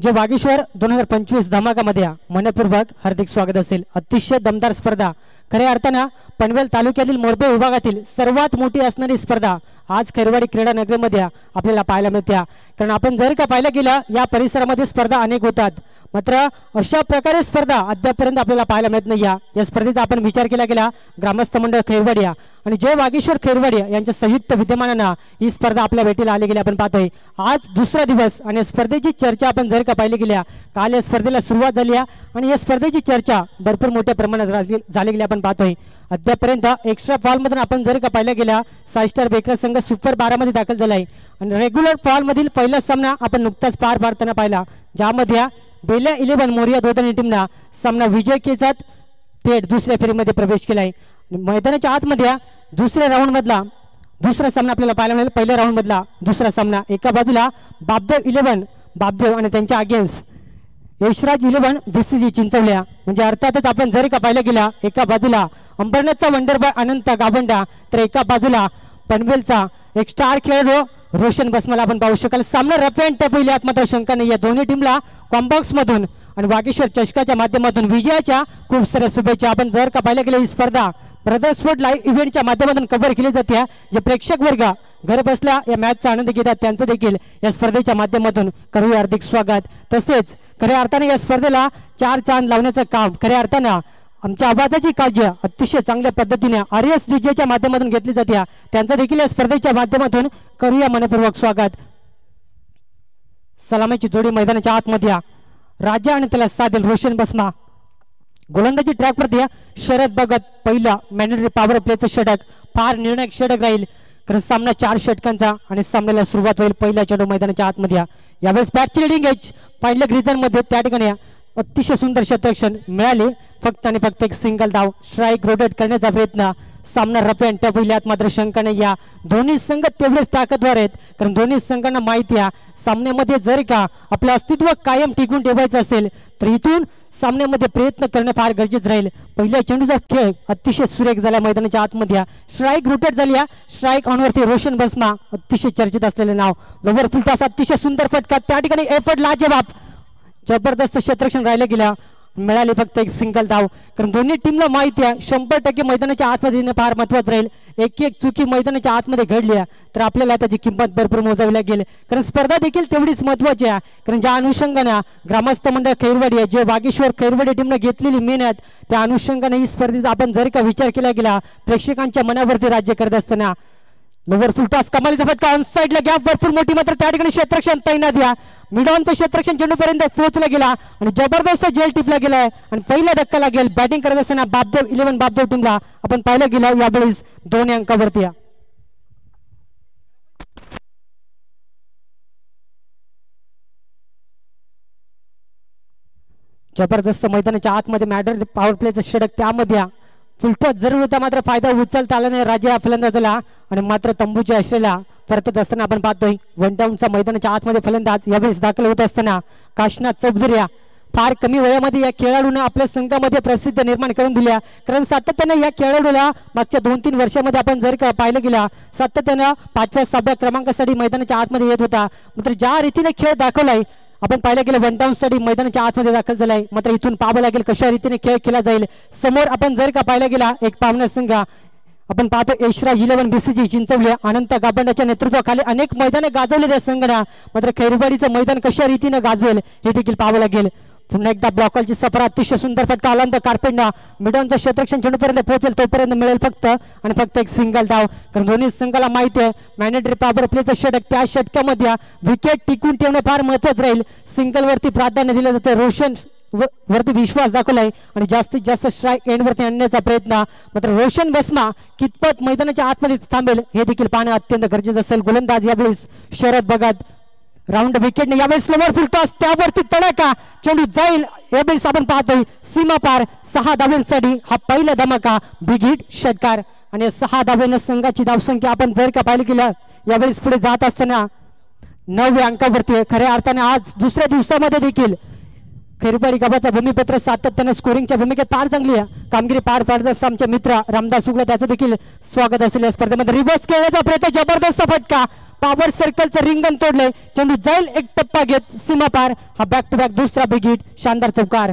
जे वागीश्वर 2025 धमाकामध्ये मनपूर्वक हार्दिक स्वागत असेल। अतिशय दमदार स्पर्धा, खऱ्या अर्थानं पनवेल तालुक्यातील मोरबे विभागातील सर्वात मोठी असणारी स्पर्धा आज खैरवाडी क्रीडा नगरीमध्ये आपल्याला पाहायला मिळते। कारण आपण जर का पाहिलं गेलं या परिसरामध्ये स्पर्धा अनेक होतात, मात्र अशा प्रकारे स्पर्धा अद्यापर्यंत आपल्याला पाहायला मिळत नाही। या स्पर्धेचा आपण विचार केला गेला ग्रामस्थ मंडळ खैरवाडी आणि जय वागीश्वर खैरवाडी यांच्या संयुक्त विद्यमानानं ही स्पर्धा आपल्या भेटीला आली गेली आपण पाहतोय। आज दुसरा दिवस आणि स्पर्धेची चर्चा आपण जर का पाहिली गेल्या, काल या स्पर्धेला सुरुवात झाली आणि या स्पर्धेची चर्चा भरपूर मोठ्या प्रमाणात झाली गेली आपण पाहतोय। अद्यापर्यंत एक्स्ट्रा फॉल मधून आपण जर का पाहिलं गेला 6 स्टार बेकर संघ सुपर 12 मध्ये दाखल झालाय आणि रेग्युलर फॉल मधील पहिला सामना आपण नुकताच पार पाडताना पाहिला, ज्यामध्ये बेल्या 11 मोरिया दोदनी टीमना सामना विजय केसात थेट दुसऱ्या फेरीमध्ये प्रवेश केलाय। मैदानाच्या आतमध्ये दुसऱ्या राऊंड मधला दुसरा सामना आपल्याला पाहायला मिळाला। पहिल्या राऊंड मधला दुसरा सामना एका बाजूला बापदेव 11 बापदेव आणि त्यांच्या अगेन्स्ट यशराज 11 बीसीजी चिंचवल्या, म्हणजे अर्थातच आपण जर का पाहिलं गेला एका बाजूला अंबरनाथचा वंडरबॉय अनंत गावंडा तर एका बाजूला पनवेलचा एक स्टार खेळाडू रोशन बसमाला आपण पाहू शकाल। सामना रफ अँड टफ होईल यात मात्र शंका नाही। या दोन्ही टीमला कॉम्बॉक्स मधून आणि वागीश्वर चषकाच्या माध्यमातून विजयाच्या खूप साऱ्या शुभेच्छा। आपण जर का पाहिलं गेलं ही स्पर्धा ब्रदर स्पोर्ट लाईव्ह इव्हेंटच्या माध्यमातून कव्हर केली जाते। जे प्रेक्षक वर्ग घर बसल्या या मॅचचा आनंद घेतात त्यांचं देखील या स्पर्धेच्या माध्यमातून करूया हार्दिक स्वागत। तसेच खऱ्या अर्थाने या स्पर्धेला 4 चांद लावण्याचं काम खऱ्या अर्थानं आमच्या आवाजाची काळजी अतिशय चांगल्या पद्धतीने आरएस डीजेच्या माध्यमातून घेतली जाते, त्यांचं देखील या स्पर्धेच्या माध्यमातून करूया मनपूर्वक स्वागत। सलामीची जोडी मैदानाच्या आतमध्ये राजा आणि त्याला साधेल रोशन बसमा गोलंदाजी ट्रॅकवरती शरद भगत पहिला मॅन्डेटरी पॉवर प्लेचं षटक फार निर्णायक षटक राहील, कारण सामना 4 षटकांचा आणि सामन्याला सुरुवात होईल पहिल्या चेंडू मैदानाच्या आतमध्ये। यावेळेस बॅटची लिडिंग एज पहिल्या ग्रीजन मध्ये त्या ठिकाणी अतिशय सुंदर शतरक्षण मिळाले, फक्त आणि फक्त एक सिंगल धाव स्ट्राईक रोटेट करण्याचा प्रयत्न। सामना रफ अँड टफ होईल यात मात्र शंका नाही। या दोन्ही संघ तेवढेच ताकदवार आहेत, कारण दोन्ही संघांना माहिती आहे सामन्यामध्ये जर का आपलं अस्तित्व कायम टिकून ठेवायचं असेल तर इथून सामन्यामध्ये प्रयत्न करणं फार गरजेचं राहील। पहिल्या चेंडूचा खेळ अतिशय सुरेख झाला मैदानाच्या आतमध्ये, स्ट्राईक रोटेट झाली, स्ट्राईक ऑनवरती रोशन बसमा अतिशय चर्चित असलेले नाव लोवर फुल टॉस अतिशय सुंदर फटका त्या ठिकाणी एफर्ट लाजवाब जबरदस्त क्षेत्ररक्षण राहिलं गेलं, मिळाली फक्त एक सिंगल धाव, कारण दोन्ही टीमला माहिती आहे 100% मैदानाच्या आतमध्ये येणं फार महत्त्वाचं राहील। एक चुकी मैदानाच्या आतमध्ये घडली तर आपल्याला त्याची किंमत भरपूर मोजावी लागेल, कारण स्पर्धा देखील तेवढीच महत्त्वाची आहे। कारण ज्या अनुषंगाने ग्रामस्थ मंडळ खैरवाडी जे वागीश्वर खैरवाडी टीमने घेतलेली मेहनत त्या अनुषंगाने ही स्पर्धेचा आपण जर का विचार केला गेला प्रेक्षकांच्या मनावरती राज्य करत असताना लोवर फुल टॉस कमालीचा फटका ऑन साइडला गॅप भरपूर मोठी, मात्र त्या ठिकाणी क्षेत्ररक्षण तैनात या मिडॉनचं क्षेत्ररक्षण चेंडूपर्यंत पोहोचला गेला आणि जबरदस्त जेल टिपला गेलाय आणि पहिला धक्का लागेल। बॅटिंग करत असताना बापदेव 11 बापदेव टीमला आपण पाहिलं गेलं यावेळेस 2 अंकावरती। जबरदस्त मैदानाच्या आतमध्ये मॅडर पॉवर प्लेचं षटक त्यामध्ये फुलटॉस जरूर होता, मात्र फायदा उचलता आला नाही राजा फलंदाजाला आणि मात्र तंबूच्या आश्रयाला परतत असताना आपण पाहतोय वन डाऊनचा मैदानाच्या आतमध्ये फलंदाज यावेळेस दाखल होत असताना काशनाथ चौधुर्या फार कमी वयामध्ये या खेळाडूने आपल्या संघामध्ये प्रसिद्ध निर्माण करून दिल्या, कारण सातत्याने या खेळाडूला मागच्या 2-3 वर्षामध्ये आपण जर का पाहिलं गेला सातत्याने 5व्या-6व्या क्रमांकासाठी मैदानाच्या आतमध्ये येत होता, मात्र ज्या रीतीने खेळ दाखवलाय आपण पाहिलं गेलं वन डाऊन साठी मैदानाच्या आतमध्ये दाखल झालाय, मात्र इथून पाहावं लागेल कशा रीतीने खेळ केला जाईल। समोर आपण जर का पाहिलं गेला एक पाहुणा संघ आपण पाहतो यशराज 11 बीसीजी चिंचवले अनंत गाबंडाच्या नेतृत्वाखाली अनेक मैदाने गाजवले त्या संघाला, मात्र खैरवाडीचं मैदान कशा रीतीने गाजवेल हे देखील पाहावं लागेल। पुन्हा एकदा ब्लॉकलची सफर अतिशय सुंदर फटका आला तर कार्पेंडा मिडॉनचं क्षेत्ररक्षण चेंडूपर्यंत पोहोचेल तोपर्यंत मिळेल फक्त आणि फक्त एक सिंगल धाव, कारण दोन्ही संघाला माहिती आहे मॅन्डेटरी पॉवर प्लेचं षटक त्या षटकामध्ये विकेट टिकून ठेवणे फार महत्त्वाचं राहील। सिंगल वरती प्राधान्य दिलं जातं, रोशन वरती विश्वास दाखवलाय आणि जास्तीत जास्त स्ट्राईक एंड वरती आणण्याचा प्रयत्न, मात्र रोशन बसमा कितपत मैदानाच्या आतमध्ये थांबेल हे देखील पाहणं अत्यंत गरजेचं असेल। गोलंदाज यावेळेस शरद भगत राऊंड विकेटने यावेळेस लोवर फुल टॉस त्यावरती तडाखा चेंडू जाईल, यावेळेस आपण पाहतोय सीमा पार 6 धावांसाठी हा पहिला धमाका बिग हिट षटकार आणि 6 धावांना संघाची धावसंख्या आपण जर का पाहिलं गेलं यावेळेस पुढे जात असताना 9व्या अंकावरती खऱ्या अर्थाने आज दुसऱ्या दिवसामध्ये देखील खैरवाडी गावाचा भूमिपत्र सातत्याने स्कोरिंगच्या भूमिकेत फार चांगली कामगिरी पार पाडत असता आमचे मित्र रामदास उगला त्याचं देखील स्वागत असेल या स्पर्धेमध्ये. रिव्हर्स खेळण्याचा प्रयत्न, जबरदस्त फटका, पॉवर सर्कलचं रिंगण तोडले, चेंडू जाईल एक टप्पा घेत सीमा पार. हा बॅक टू बॅक दुसरा बिग हिट, शानदार चौकार.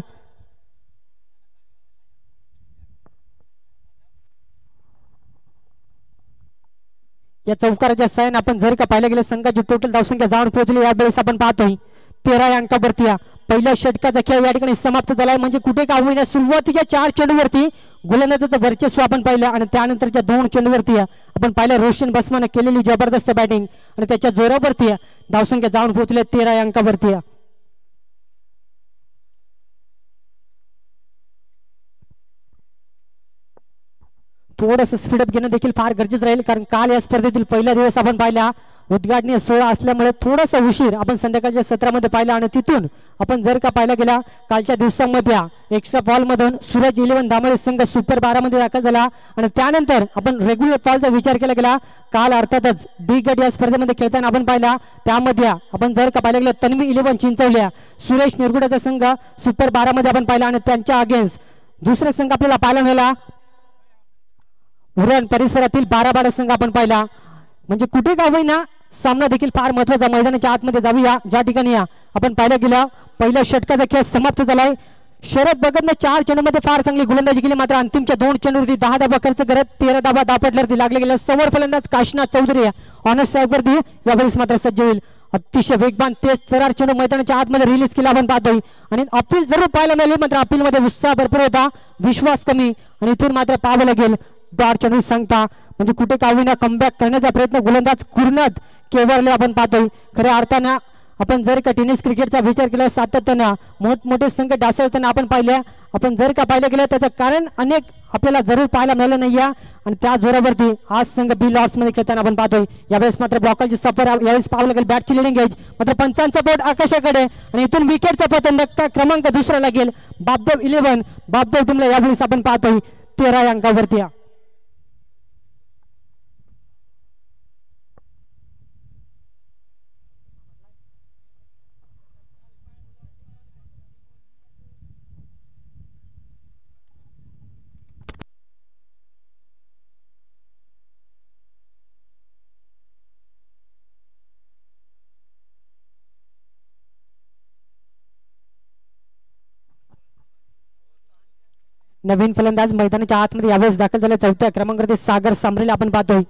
या चौकाराच्या सायन आपण जर का पाहिलं गेलं संघाची टोटल धावसंख्या जाऊन पोहोचली यावेळेस आपण पाहतोय 13 अंकावरती. पहिल्या षटकाचा खेळ या ठिकाणी समाप्त झालाय. म्हणजे कुठे का होईना सुरुवातीच्या 4 चेंडूवरती गोलंदाजाचं वर्चस्व आपण पाहिलं आणि त्यानंतरच्या 2 चेंडूवरती आपण पाहिलं रोशन बसमाने केलेली जबरदस्त बॅटिंग आणि त्याच्या जोरावरती धावसंख्या जाऊन पोहोचले 13 अंकावरती. थोडंसं स्पीडअप घेणं देखील फार गरजेचं राहील कारण काल या स्पर्धेतील पहिला दिवस आपण पाहिला उद्घाटनीय सोहळा असल्यामुळे थोडासा उशीर आपण संध्याकाळच्या सत्रामध्ये पाहिला आणि तिथून आपण जर का पाहिला गेला कालच्या दिवसांमध्ये एक्स्ट्रा बॉल मधून सूरज 11 दामळे संघ सुपर 12 मध्ये दाखल झाला आणि त्यानंतर आपण रेग्युलर बॉलचा विचार केला गेला. काल अर्थातच डी गट या स्पर्धेमध्ये खेळताना आपण पाहिला त्यामध्ये आपण जर का पाहिलं गेलं तन्वी 11 चिंचवल्या सुरेश निरगुड्याचा संघ सुपर 12 मध्ये आपण पाहिला आणि त्यांच्या अगेन्स्ट दुसरा संघ आपल्याला पाहायला मिळाला उरण परिसरातील 12 संघ आपण पाहिला. म्हणजे कुठे का होईना सामना देखील फार महत्वाचा मैदानाच्या आतमध्ये जाऊया ज्या ठिकाणी आपण पाहिलं गेलं पहिल्या षटकाचा खेळ समाप्त झालाय. शरद भगतने 4 चेंडूमध्ये फार चांगली गोलंदाजी केली मात्र अंतिमच्या 2 चेंडूवरती 10 धावा खर्च करत 13 धावा दापटल्यावरती लागले गेले. समोर फलंदाज काशीनाथ चौधरी ऑनर स्ट्राईकवरती यावेळेस मात्र सज्ज होईल. अतिशय वेगवान तेज तरार चेंडू मैदानाच्या आतमध्ये रिलीज केला आपण पाहतोय आणि अपील जरूर पाहायला मिळाली मात्र अपील मध्ये उत्साह भरपूर होता विश्वास कमी आणि इथून मात्र पाहावं लागेल डॉट चेंडू सांगता म्हणजे कुठे का होईना कमबॅक करण्याचा प्रयत्न गोलंदाज कुर्नद केवरले आपण पाहतोय. खऱ्या अर्थानं आपण जर का टेनिस क्रिकेटचा विचार केला सातत्यानं मोठमोठे संघ डासळताना आपण पाहिले आपण जर का पाहिलं गेलं त्याचं कारण अनेक आपल्याला जरूर पाहायला मिळालं नाही आणि त्या जोरावरती आज संघ बी लॉर्ड्स मध्ये खेळताना आपण पाहतोय. यावेळेस मात्र ब्लॉकरची सफर यावेळेस पाहावं लागेल बॅटची लिडिंग एज मात्र पंचांचा बोट आकाशाकडे आणि इथून विकेटचा पतन क्रमांक दुसरा लागेल बापदेव 11 बापदेव टीमला यावेळेस आपण पाहतोय 13 अंकावरती. नवीन फलंदाज मैदानाच्या आतमध्ये यावेळेस दाखल झाले 4थ्या क्रमांकावरती सागर सांबरेला आपण पाहतोय.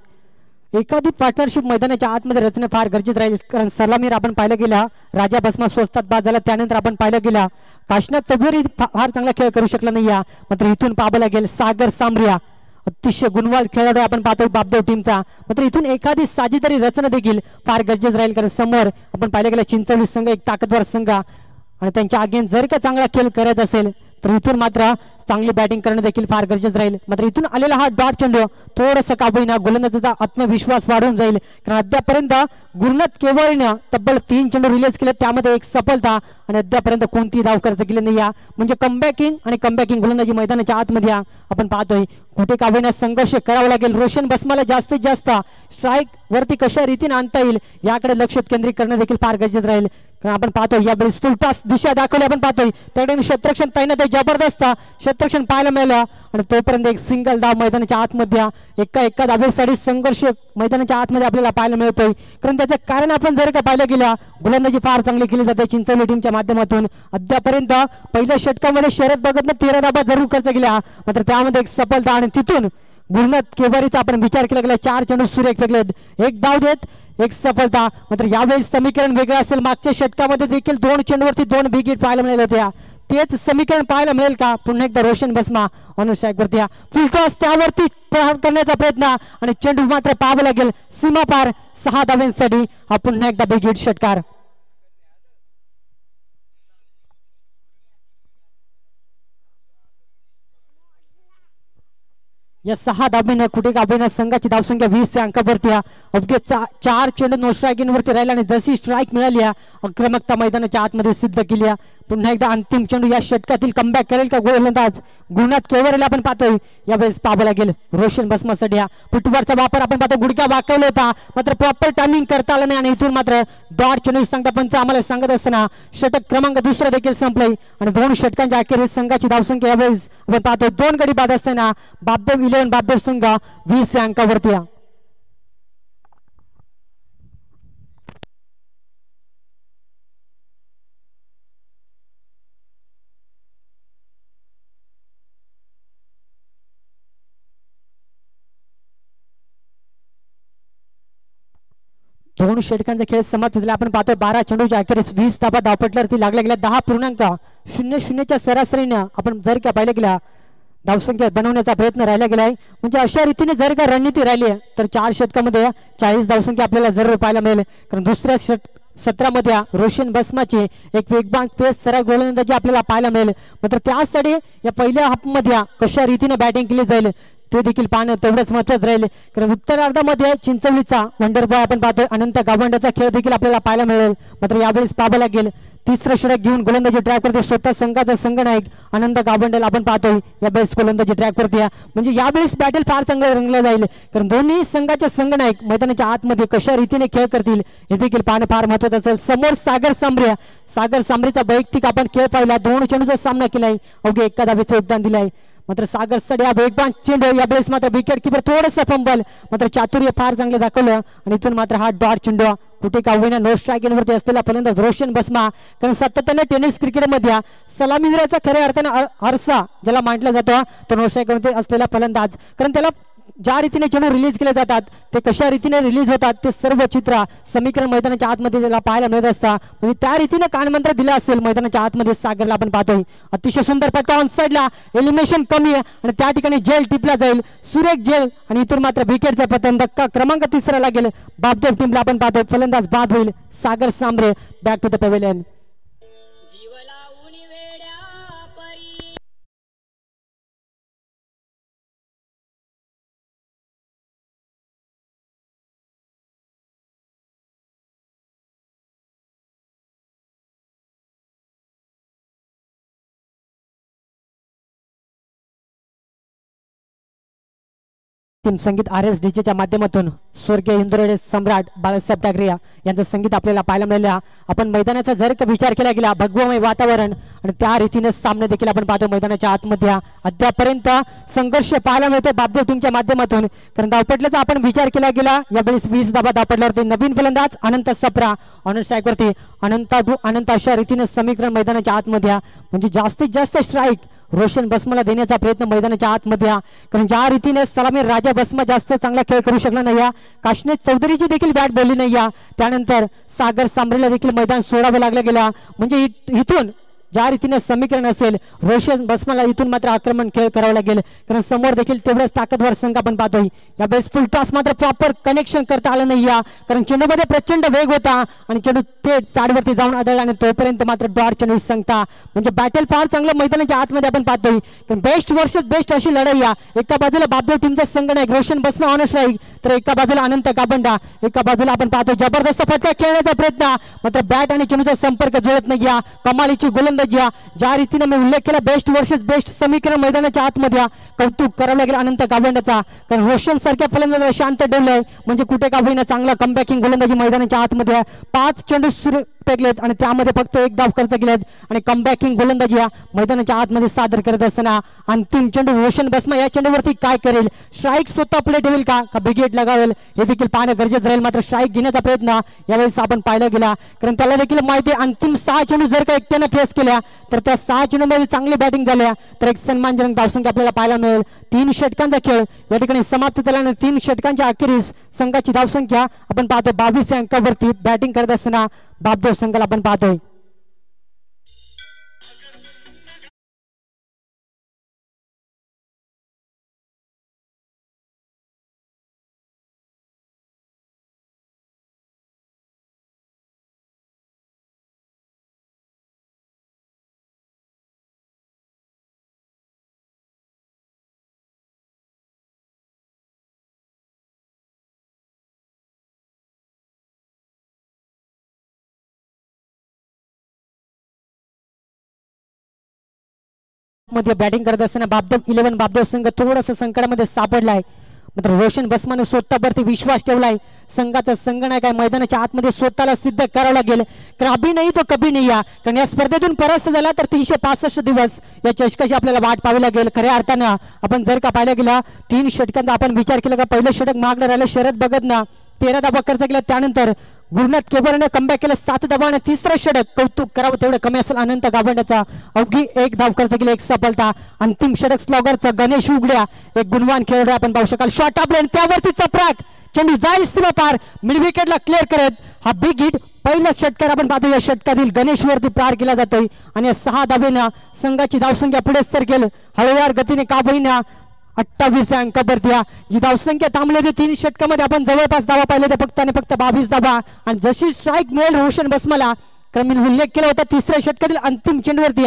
एखादी पार्टनरशिप मैदानाच्या आतमध्ये रचणे फार गरजेचं राहील कारण सलामीर आपण पाहिलं गेला राजा बसमा स्वस्तात बाद झाला त्यानंतर आपण पाहिलं गेला काशीनाथ चौधरी फार चांगला खेळ करू शकला नाही मात्र इथून पाहावं लागेल सागर सांबरिया अतिशय गुणवान खेळाडू आपण पाहतोय बापदेव टीमचा मात्र इथून एखादी साजेदारी रचना देखील फार गरजेचं राहील कारण समोर आपण पाहिलं गेलं चिंचवली संघ एक ताकदवर संघ आणि त्यांच्या अगेन जर का चांगला खेळ करायचा असेल तर इथून मात्र चांगली बॅटिंग करणं देखील फार गरजेचं राहील. मात्र इथून आलेला हा डॉट चेंडू थोडंसं का होईना गोलंदाजाचा आत्मविश्वास वाढून जाईल कारण अद्यापर्यंत गुरुनाथ केवळीनं तब्बल 3 चेंडू रिलीज केले त्यामध्ये एक सफलता आणि अद्यापर्यंत कोणतीही धाव खर्च केली नाही म्हणजे कमबॅकिंग गोलंदाजी मैदानाच्या आतमध्ये आपण पाहतोय. कुठे का होईना संघर्ष करावा लागेल. रोशन बसमाला जास्तीत जास्त स्ट्राईक वरती कशा रीतीने आणता येईल याकडे लक्ष केंद्रित करणं देखील फार गरजेचं राहील कारण आपण पाहतोय यावेळेस फुल टॉस दिशा दाखवली आपण पाहतोय त्याकडे शतरक्षण तैनात आहे जबरदस्त शतरक्षण पाहायला मिळालं आणि तोपर्यंत एक सिंगल धाव मैदानाच्या आतमध्ये एका धावेसाठी संघर्ष मैदानाच्या आतमध्ये आपल्याला पाहायला मिळतोय कारण त्याचं कारण आपण जर का पाहिलं गेलं गोलंदाजी फार चांगली केली जाते चिंचवली टीमच्या माध्यमातून. अद्यापर्यंत पहिल्या षटकामध्ये शरद भगतने 13 धावा जरूर खर्च केल्या मात्र त्यामध्ये एक सफलता आणि तिथून गुरुनाथ केवारीचा आपण विचार केला गेला 4 चेंडू सुरेख फेकलेत एक धाव देत एक सफलता मात्र यावेळी समीकरण वेगळं असेल. मागच्या षटकामध्ये देखील 2 चेंडूवरती 2 बिग हिट पाहायला मिळाले होत्या तेच समीकरण पाहायला मिळेल का पुन्हा एकदा रोशन बसमा ऑनर स्ट्राईक वरती फुल टॉस त्यावरती प्रहार करण्याचा प्रयत्न आणि चेंडू मात्र पाहावं लागेल सीमा पार 6 धावांसाठी हा पुन्हा एकदा बिग हिट षटकार. या 6 धाबीनं कुठे गाभीनं संघाची धावसंख्या 20 या अंकावरती अवघे 4 चेंडू नो स्ट्राईकवरती राहिला आणि जशी स्ट्राईक मिळाली आक्रमकता मैदानाच्या आतमध्ये सिद्ध केली पुन्हा एकदा अंतिम चेंडू या षटकातील कमबॅक करेल का गोलंदाज गुणात केवरला आपण पाहतोय यावेळेस पाहावं लागेल रोशन बसमासाठी फुटबॉलचा वापर आपण पाहतो गुडघ्या वाकवला होता मात्र प्रॉपर टायमिंग करता आलं नाही आणि इथून मात्र डॉट चेंडू सांगता पंच आम्हाला सांगत असताना षटक क्रमांक दुसरा देखील संपलंय आणि 2 षटकांच्या अखेरीस संघाची धावसंख्या यावेळेस आपण पाहतो 2 गडी बाद असताना बापदेव 11 बापदेव संघ 20 या अंकावरती दोन षटकांचा खेळ समाप्त झाला आपण पाहतोय 12 चेंडूच्या अखेरीस 20 धाबा धावपटल्यावरती लागल्या गेल्या 10.00 सरासरीने आपण जर का पाहिलं गेला धावसंख्या बनवण्याचा प्रयत्न राहिला गेलाय म्हणजे अशा रीतीने जर का रणनीती राहिली तर 4 षटकामध्ये 40 धावसंख्या आपल्याला जरूर पाहायला मिळेल कारण दुसऱ्या सत्रामध्ये रोशन बसमाचे एक वेगवान तेज सरळ गोलंदाजी आपल्याला पाहायला मिळेल मात्र त्यासाठी या पहिल्या हाफमध्ये कशा रीतीने बॅटिंग केली जाईल ते देखील पाहणं तेवढंच महत्त्वाचं राहील कारण उत्तरार्धामध्ये चिंचवलीचा वंडरबॉय आपण पाहतोय अनंत गावंडाचा खेळ देखील आपल्याला पाहायला मिळेल मात्र यावेळेस पाहावं लागेल तिसरं षटक घेऊन गोलंदाजी ट्रॅकवरती स्वतः संघाचा संघनायक आनंद गावंडेला आपण पाहतोय यावेळेस गोलंदाजी ट्रॅकवरती म्हणजे यावेळेस बॅटल फार चांगलं रंगलं जाईल कारण दोन्ही संघाचे संघनायक मैदानाच्या आतमध्ये कशा रीतीने खेळ करतील हे देखील पाहणं फार महत्त्वाचं असेल समोर सागर सांबरेचा वैयक्तिक आपण खेळ पाहिला 2 चेंडूचा सामना केलाय अवघे 1 धावेचं योगदान दिलंय मात्र सागर सड्या वेगवान चेंडू यावेळेस मात्र विकेट किपर थोडंसं फंबल मात्र चातुर्य फार चांगलं दाखवलं आणि इथून मात्र हा डॉट चेंडू कुठे का होईना नो स्ट्राईकवरती असलेला फलंदाज रोशन बसमा कारण सातत्याने टेनिस क्रिकेटमध्ये सलामीवीराचा खऱ्या अर्थाने आरसा ज्याला मांडला जातो तो नो स्ट्राईकवरती असलेला फलंदाज कारण त्याला ज्या रीतीने चेंडू रिलीज केले जातात ते कशा रीतीने रिलीज होतात ते सर्व चित्र समीकरण मैदानाच्या आतमध्ये त्याला पाहायला मिळत असता म्हणजे त्या रीतीने कानमंत्र दिला असेल मैदानाच्या आतमध्ये सागरला आपण पाहतोय अतिशय सुंदर फटका ऑन साईडला एलिमिनेशन कमी आहे आणि त्या ठिकाणी जेल टिपला जाईल सुरेख जेल आणि इथून मात्र विकेटचा पतन धक्का क्रमांक 3 लागेल बापदेव टीमला आपण पाहतोय फलंदाज बाद होईल Sagar Sambare back to the pavilion team Sangeet RSDJच्या माध्यमातून स्वर्गीय इंदुराणे सम्राट बाळासाहेब ठाकरे यांचं संगीत आपल्याला पाहायला मिळालं आपण मैदानाचा जर का विचार केला गेला भगवमय वातावरण आणि त्या रीतीने सामने देखील आपण पाहतो मैदानाच्या आतमध्ये अद्यापर्यंत संघर्ष पाहायला मिळतो बापदेव टीमच्या माध्यमातून कारण धावपटल्याचा आपण विचार केला गेला यावेळेस 20 धाबा धावपटल्यावरती नवीन फलंदाज अनंत सप्रा ऑनर स्ट्राईकवरती अनंत अशा रीतीने समीकरण मैदानाच्या आतमध्ये म्हणजे जास्तीत जास्त स्ट्राईक रोशन बसमाला देण्याचा प्रयत्न मैदानाच्या आतमध्ये कारण ज्या रीतीने सलामी राजा बसमा जास्त चांगला खेळ करू शकला नाही काशने चौधरीची देखील बॅट बोलली नाही त्यानंतर सागर सांबरेला देखील मैदान सोडावं लागलं गेला म्हणजे इथून ज्या रीतीने समीकरण असेल रोशन बसमाला इथून मात्र आक्रमण खेळ करावं लागेल कारण समोर देखील तेवढंच ताकदवर संघ आपण पाहतोय यावेळेस फुल टॉस मात्र प्रॉपर कनेक्शन करता आलं नाही कारण चेंडूमध्ये प्रचंड वेग होता आणि चेंडू थेट पॅडवरती जाऊन आदळला आणि तोपर्यंत मात्र डॉट चेंडू संघता म्हणजे बॅटल फार चांगलं मैदानाच्या आतमध्ये आपण पाहतोय कारण बेस्ट वर्सेस बेस्ट अशी लढाई एका बाजूला बापदेव टीमचा संघ नाही रोशन बसमा ऑन स्ट्राईक तर एका बाजूला अनंत गाबंडा एका बाजूला आपण पाहतो जबरदस्त फटका खेळण्याचा प्रयत्न मात्र बॅट आणि चेंडूचा संपर्क जुळत नाही कमालीची गोलंदाजी ज्या रीतीने मी उल्लेख केला बेस्ट वर्सेस बेस्ट समीकरण मैदानाच्या आतमध्ये कौतुक करावं लागेल अनंत गावंडाचा कारण रोशन सारख्या फलंदाजाला शांत ठेवलंय म्हणजे कुठे का होईना चांगला कमबॅकिंग गोलंदाजी मैदानाच्या आतमध्ये 5 चेंडू फेकलेत आणि त्यामध्ये फक्त 1 धाव खर्च केलेत आणि कमबॅकिंग गोलंदाजी मैदानाच्या आतमध्ये सादर करत असताना अंतिम चेंडू रोशन बसमा या चेंडूवरती काय करेल स्ट्राईक स्वतः पुढे ठेवेल का बिगेट लगावेल हे देखील पाहणं गरजेचं राहील मात्र स्ट्राईक घेण्याचा प्रयत्न यावेळेस आपण पाहिला गेला कारण त्याला देखील माहिती अंतिम 6 चेंडू जर का एकट्यानं फेस केल्या तर त्या 6 चेंडूमध्ये चांगली बॅटिंग झाल्या तर एक सन्मानजनक धावसंख्या आपल्याला पाहायला मिळेल 3 षटकांचा खेळ या ठिकाणी समाप्त झाल्याने 3 षटकांच्या अखेरीस संघाची धावसंख्या आपण पाहतो 22 अंकावरती बॅटिंग करत असताना बापदेव संघाला आपण पाहतोय मध्ये बॅटिंग करत असताना बापदेव 11 बापदेव संघ थोडंसं संकटामध्ये सापडलाय. मात्र रोशन बसमाने स्वतःवरती विश्वास ठेवलाय. संघाचा संघनायक आहे. मैदानाच्या आतमध्ये स्वतःला सिद्ध करावं लागेल, कारण अभि नाही तो कभी नाही या. कारण या स्पर्धेतून परास्त झाला तर 365 दिवस या चषकाची आपल्याला वाट पाहावी लागेल. खऱ्या अर्थानं आपण जर का पाहायला गेला 3 षटकांचा आपण विचार केला का पहिलं षटक मागणं राहिलं शरद भगत ना 13 धावा खर्च केला. त्यानंतर गुरुनाथ केवरने कमबॅक केलं 7 धावाने. तिसरं षटक कौतुक करावं तेवढं कमी असेल अनंत गावंड्याचा अवघी 1 धाव खर्च केली, 1 सफलता. अंतिम षटक स्लॉगरचा गणेश उघड्या एक गुणवान खेळाडू आपण पाहू शकाल. शॉर्ट ऑफ लेन त्यावरती चपराक चेंडू जाईल सीमा पार मिड विकेटला क्लिअर करत हा बिग हिट पहिला षटकार आपण पाहतो. या षटकातील गणेश वरती प्रार केला जातोय आणि 6 धावेनं संघाची धावसंख्या पुढे सरकेल. हळूवार गतीने का होईना 28 अंकावरती ही धावसंख्या थांबली होती. 3 षटकामध्ये आपण जवळपास धावा पाहिले ते फक्त आणि फक्त 22 धावा. आणि जशी स्ट्राईक मिळेल रोशन बसमाला क्रमीन उल्लेख केला होता तिसऱ्या षटकातील अंतिम चेंडूवरती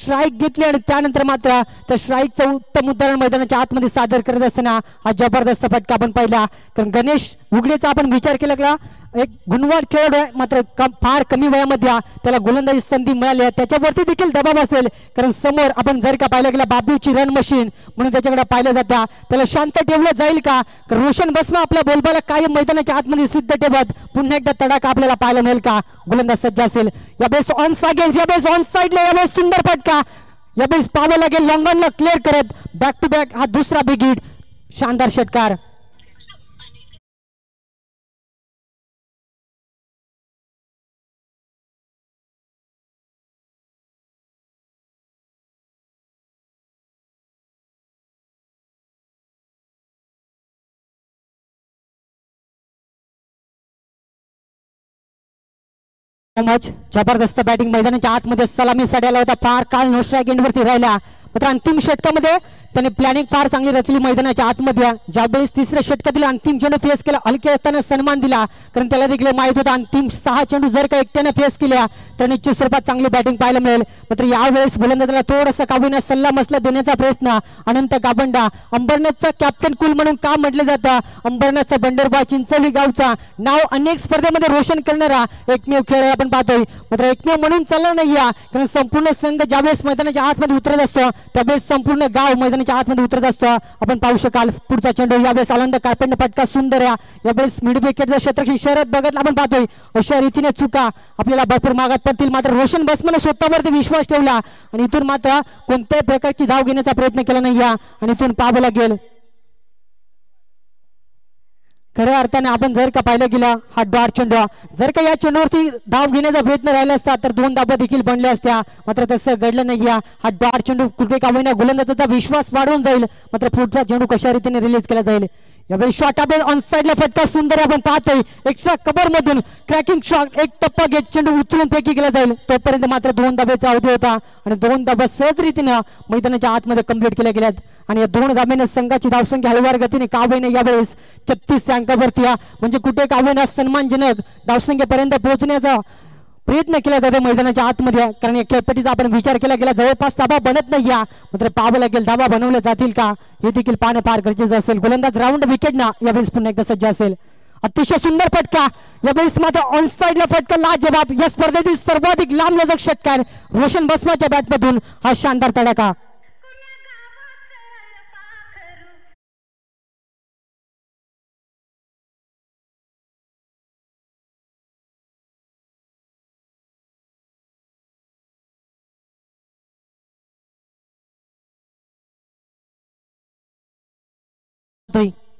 स्ट्राईक घेतली आणि त्यानंतर मात्र त्या स्ट्राईकचं उत्तम उदाहरण मैदानाच्या आतमध्ये सादर करत असताना हा जबरदस्त फटका आपण पाहिला. कारण गणेश उघडेचा आपण विचार केला का एक गुणवान खेळाडू आहे, मात्र फार कमी वयामध्ये त्याला गोलंदाजी संधी मिळाली आहे. त्याच्यावरती देखील दबाव असेल, कारण समोर आपण जर का पाहिलं गेला बाबूची रन मशीन म्हणून त्याच्याकडे पाहिलं जातं. त्याला शांत ठेवलं जाईल का? रोशन बसमा आपल्या बोलबाला कायम मैदानाच्या आतमध्ये सिद्ध ठेवत पुन्हा एकदा तडाखा आपल्याला पाहायला मिळेल का? गोलंदाज सज्ज असेल. यावेळेस ऑन साइड यावेळेस ऑन साइडला यावेळेस सुंदर फटका यावेळेस पाहावं लागेल. लॉंगॉनला क्लिअर करत बॅक टू बॅक हा दुसरा बिग हिट शानदार षटकार. जबरदस्त बॅटिंग मैदानाच्या आतमध्ये सलामी सड्याला होता. फार काळ नो स्ट्राईक एंडवरती राहिला, मात्र अंतिम षटकामध्ये त्याने प्लॅनिंग फार चांगली रचली मैदानाच्या आतमध्ये. ज्यावेळेस तिसऱ्या षटकातील अंतिम चेंडू फेस केला हलके असताना सन्मान दिला, कारण त्याला देखील माहित होता अंतिम 6 चेंडू जर का एकट्याने फेस केल्या तर निश्चित स्वरूपात चांगली बॅटिंग पाहायला मिळेल. मात्र यावेळेस गोलंदाजाला थोडासा काबीना सल्ला मसला देण्याचा प्रयत्न. अनंत गावंडा अंबरनाथचा कॅप्टन कुल म्हणून का म्हटले जातं. अंबरनाथचा बंडरबा चिंचोली गावचा नाव अनेक स्पर्धेमध्ये रोशन करणारा एकमेव खेळाडू आपण पाहतोय. मात्र एकमेव म्हणून चालणार नाही, कारण संपूर्ण संघ ज्यावेळेस मैदानाच्या आतमध्ये उतरत असतो त्यावेळेस संपूर्ण गाव मैदानाच्या आतमध्ये उतरत असतो. आपण पाहू शकाल पुढचा चेंडू यावेळेस आनंद कारपेंड फटका सुंदर यावेळेस मिड विकेटचा क्षेत्रक्षी शरद बघत आपण पाहतोय. अशा रीतीने चुका आपल्याला भरपूर मागात पडतील, मात्र रोशन बसमाने स्वतःवरती विश्वास ठेवला आणि इथून मात्र कोणत्याही प्रकारची धाव घेण्याचा प्रयत्न केला नाही आणि इथून पाहावं लागेल. खऱ्या अर्थाने आपण जर का पाहिलं गेला हा डॉट चेंडू जर का या चेंडूवरती धाव घेण्याचा प्रयत्न राहिला असता तर 2 धावा देखील बनल्या असत्या, मात्र तसं घडलं नाही. हा डॉट चेंडू कुठे का होईना गोलंदाजाचा विश्वास वाढवून जाईल, मात्र पुढचा चेंडू कशा रीतीने रिलीज केला जाईल. यावेळी शॉट आपल्या ऑन साइडला फटका सुंदर आपण पाहतोय. एक्स्ट्रा कव्हर मधून क्रॅकिंग शॉट एक टप्पा घेत चेंडू उचलून फेकी केला जाईल. तोपर्यंत मात्र 2 धाब्याचा अवधी होता आणि 2 धाबा सहज रीतीने मैदानाच्या आतमध्ये कंप्लीट केल्या गेल्यात आणि या 2 धाब्याने संघाची धावसंख्या हळूवार गतीने का होईना यावेळेस 36 अंकावरती म्हणजे कुठे का होईना सन्मानजनक धावसंख्येपर्यंत पोहोचण्याचा प्रयत्न केला जातो मैदानाच्या आतमध्ये. कारण या खेळपट्टीचा आपण विचार केला गेला जवळपास धाबा बनत नाही, मात्र पाहावं लागेल धाबा बनवल्या जातील का हे देखील पाहणं फार गरजेचं असेल. गोलंदाज राऊंड विकेटना यावेळेस पुन्हा एकदा सज्ज असेल. अतिशय सुंदर फटका यावेळेस मात्र ऑन साइडला फटका लाजवाब. या स्पर्धेतील सर्वाधिक लांबलचक षटकार रोशन बसमाच्या बॅटमधून हा शानदार तडाखा.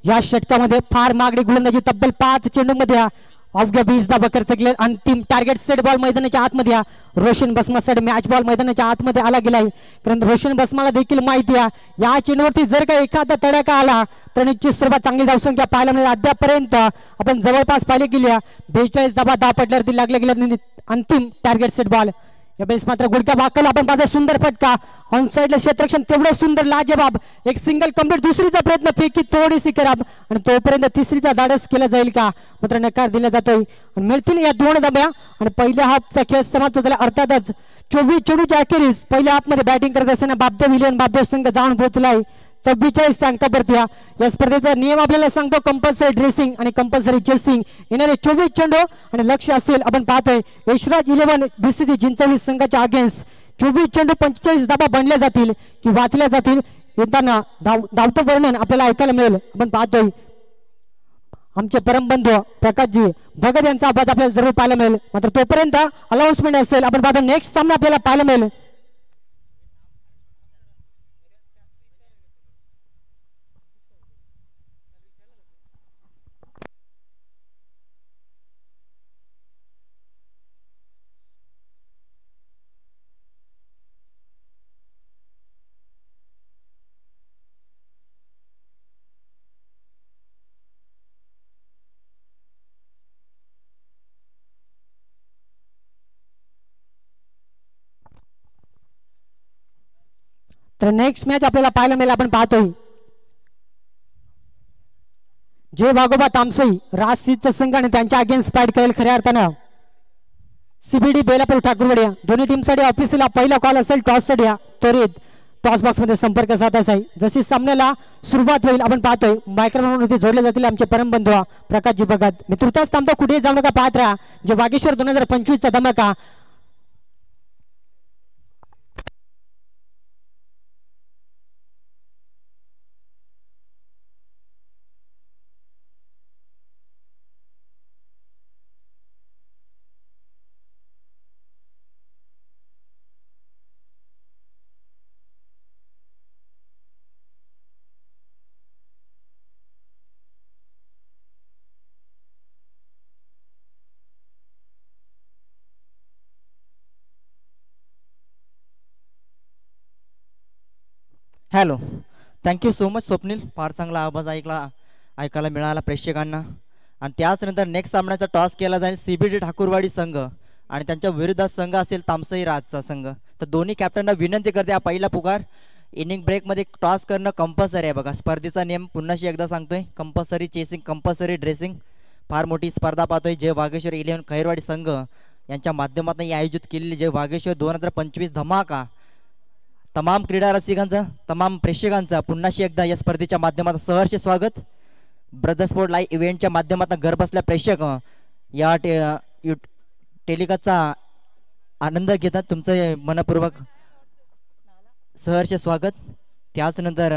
या षटकामध्ये फार मागणी गोलंदाजी तब्बल 5 चेंडूमध्ये अवघ्या 20 धावा खर्च केले. अंतिम टार्गेट सेट बॉल मैदानाच्या आतमध्ये रोशन बसमासाठी मॅच बॉल मैदानाच्या आतमध्ये आला गेलाय, कारण रोशन बसमाला देखील माहिती आहे या चेंडूवरती जर का एखादा तडाखा आला तर निश्चित स्वरूपात चांगली धावसंख्या पाहायला मिळेल. अद्यापर्यंत आपण जवळपास पाहिले गेल्या 42 धावा 10 पडल्यावरती लागल्या गेल्या. अंतिम टार्गेट सेट बॉल यावेळेस मात्र गुडका वाकल आपण पाहतो. सुंदर फटका ऑन साइडला क्षेत्ररक्षण तेवढं सुंदर लाजवाब. एक सिंगल कंप्लीट दुसरीचा प्रयत्न फेकी थोडीशी खराब आणि तोपर्यंत तिसरीचा धाडस केला जाईल का, मात्र नकार दिला जातोय. मिळतील या 2 धाब्या आणि पहिल्या हाफचा खेळ समाप्त झाला. अर्थातच 24 चेंडूच्या अखेरीस पहिल्या हाफमध्ये बॅटिंग करत असताना बापदेव 11 बापदेव संघ जाऊन पोहोचलाय 44 अंकावरती या स्पर्धेचा नियम आपल्याला सांगतो कंपल्सरी ड्रेसिंग आणि कंपल्सरी चेसिंग. येणारे 24 चेंडू आणि लक्ष असेल आपण पाहतोय यशराज 11 BCG चिंचवली संघाच्या अगेन्स्ट 24 चेंडू 45 धाबा बनल्या जातील की वाचल्या जातील. येताना धावतं वर्णन आपल्याला ऐकायला मिळेल. आपण पाहतोय आमचे परमबंधू प्रकाशजी भगत यांचा आवाज आपल्याला जरूर पाहायला मिळेल. मात्र तोपर्यंत अनाउन्समेंट असेल आपण पाहतो नेक्स्ट सामना आपल्याला पाहायला मिळेल. तर नेक्स्ट मॅच आपल्याला पाहायला मिळेल. आपण पाहतोय जे वाघोबा तामसई राजसीचा संघ आणि त्यांच्या अगेन्स्ट फाईट करेल खऱ्या अर्थानं CBD बेलापूर ठाकूरवाडी. दोन्ही टीमसाठी ऑफिसला पहिला कॉल असेल टॉससाठी त्वरित टॉस बॉक्स मध्ये संपर्क साधायचा आहे. जशी सामन्याला सुरुवात होईल आपण पाहतोय मायक्रोफोनवरती जोडले जातील आमचे परमबंधू प्रकाशजी भगत. मी तुर्तास थांबतो कुठेही जाऊ नका पाहत राहा जे वागेश्वर 2025 चा धमाका. Hello, thank you so much Swapnil. फार चांगला आवाज ऐकायला मिळाला प्रेक्षकांना. आणि त्याचनंतर नेक्स्ट सामन्याचा टॉस केला जाईल CBD ठाकूरवाडी संघ आणि त्यांच्या विरुद्धात संघ असेल तामसई राजचा संघ. तर दोन्ही कॅप्टनना विनंती करते हा पहिला पुकार. इनिंग ब्रेकमध्ये टॉस करणं कंपल्सरी आहे. बघा स्पर्धेचा नियम पुन्हाशी एकदा सांगतोय कंपल्सरी चेसिंग कंपल्सरी ड्रेसिंग. फार मोठी स्पर्धा पाहतोय जय वाघेश्वर 11 खैरवाडी संघ यांच्या माध्यमातून ही आयोजित केलेली जय वाघेश्वर 2025 धमाका. तमाम क्रीडा रसिकांचं तमाम प्रेक्षकांचं पुन्हाशी एकदा या स्पर्धेच्या माध्यमातून सहर्ष स्वागत. ब्रदर स्पोर्ट लाईव्ह इव्हेंटच्या माध्यमातून घर बसल्या प्रेक्षक या टेलिकास्टचा आनंद घेतात. तुमचं मनपूर्वक सहर्ष स्वागत. त्याचनंतर